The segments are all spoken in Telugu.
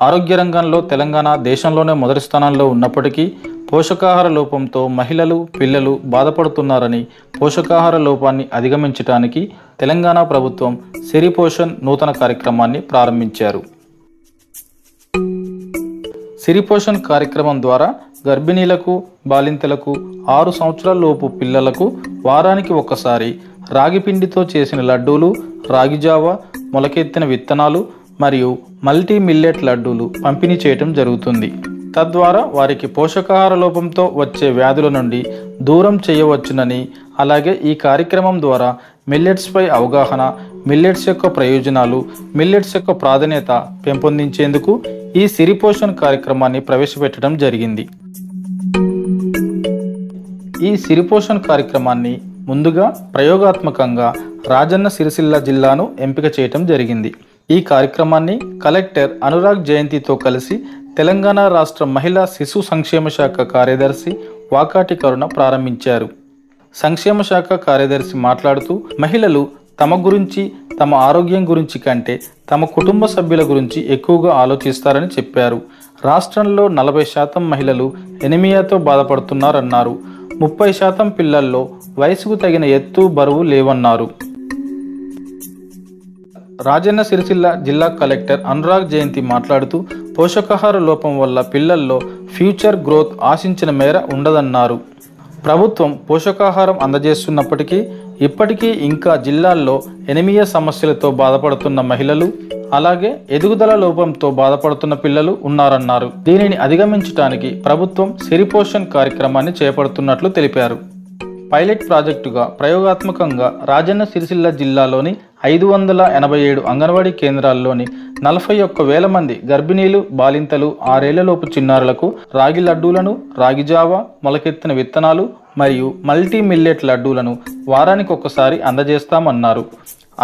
ఆరోగ్య రంగంలో తెలంగాణ దేశంలోనే మొదటి స్థానంలో ఉన్నప్పటికీ పోషకాహార లోపంతో మహిళలు, పిల్లలు బాధపడుతున్నారని, పోషకాహార లోపాన్ని అధిగమించడానికి తెలంగాణ ప్రభుత్వం సిరి పోషణ్ నూతన కార్యక్రమాన్ని ప్రారంభించారు. సిరి పోషణ్ కార్యక్రమం ద్వారా గర్భిణీలకు, బాలింతలకు, 6 సంవత్సరాల లోపు పిల్లలకు వారానికి ఒకసారి రాగి పిండితో చేసిన లడ్డూలు, రాగి జావ, మొలకెత్తిన విత్తనాలు మరియు మల్టీ మిల్లెట్ లడ్డూలు పంపిణీ చేయటం జరుగుతుంది. తద్వారా వారికి పోషకాహార లోపంతో వచ్చే వ్యాధుల నుండి దూరం చేయవచ్చునని, అలాగే ఈ కార్యక్రమం ద్వారా మిల్లెట్స్పై అవగాహన, మిల్లెట్స్ యొక్క ప్రయోజనాలు, మిల్లెట్స్ యొక్క ప్రాధాన్యత పెంపొందించేందుకు ఈ సిరి పోషణ్ కార్యక్రమాన్ని ప్రవేశపెట్టడం జరిగింది. ఈ సిరి పోషణ్ కార్యక్రమాన్ని ముందుగా ప్రయోగాత్మకంగా రాజన్న సిరిసిల్ల జిల్లాను ఎంపిక చేయటం జరిగింది. ఈ కార్యక్రమాన్ని కలెక్టర్ అనురాగ్ జయంతితో కలిసి తెలంగాణ రాష్ట్ర మహిళా శిశు సంక్షేమ శాఖ కార్యదర్శి వాకాటి కరుణ ప్రారంభించారు. సంక్షేమ శాఖ కార్యదర్శి మాట్లాడుతూ, మహిళలు తమ గురించి, తమ ఆరోగ్యం గురించి కంటే తమ కుటుంబ సభ్యుల గురించి ఎక్కువగా ఆలోచిస్తారని చెప్పారు. రాష్ట్రంలో 40% మహిళలు ఎనిమియాతో బాధపడుతున్నారన్నారు. 30% పిల్లల్లో వయసుకు తగిన ఎత్తు, బరువు లేవన్నారు. రాజన్న సిరిసిల్ల జిల్లా కలెక్టర్ అనురాగ్ జయంతి మాట్లాడుతూ, పోషకాహార లోపం వల్ల పిల్లల్లో ఫ్యూచర్ గ్రోత్ ఆశించిన మేర ఉండదన్నారు. ప్రభుత్వం పోషకాహారం అందజేస్తున్నప్పటికీ ఇప్పటికీ ఇంకా జిల్లాల్లో ఎనిమియా సమస్యలతో బాధపడుతున్న మహిళలు, అలాగే ఎదుగుదల లోపంతో బాధపడుతున్న పిల్లలు ఉన్నారన్నారు. దీనిని అధిగమించడానికి ప్రభుత్వం సిరి పోషణ్ కార్యక్రమాన్ని చేపడుతున్నట్లు తెలిపారు. పైలట్ ప్రాజెక్టుగా ప్రయోగాత్మకంగా రాజన్న సిరిసిల్ల జిల్లాలోని 587 అంగన్వాడీ కేంద్రాల్లోని 41,000 మంది గర్భిణీలు, బాలింతలు, 6 ఏళ్లలోపు చిన్నారులకు రాగి లడ్డూలను, రాగి జావ, మొలకెత్తిన విత్తనాలు మరియు మల్టీ మిల్లెట్ లడ్డూలను వారానికి ఒకసారి అందజేస్తామన్నారు.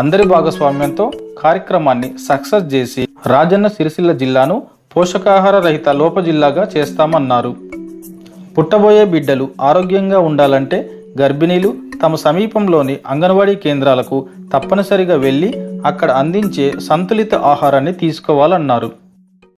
అందరి భాగస్వామ్యంతో కార్యక్రమాన్ని సక్సెస్ చేసి రాజన్న సిరిసిల్ల జిల్లాను పోషకాహార రహిత లోప జిల్లాగా చేస్తామన్నారు. పుట్టబోయే బిడ్డలు ఆరోగ్యంగా ఉండాలంటే గర్భిణీలు తమ సమీపంలోని అంగన్వాడీ కేంద్రాలకు తప్పనిసరిగా వెళ్ళి అక్కడ అందించే సంతులిత ఆహారాన్ని తీసుకోవాలన్నారు.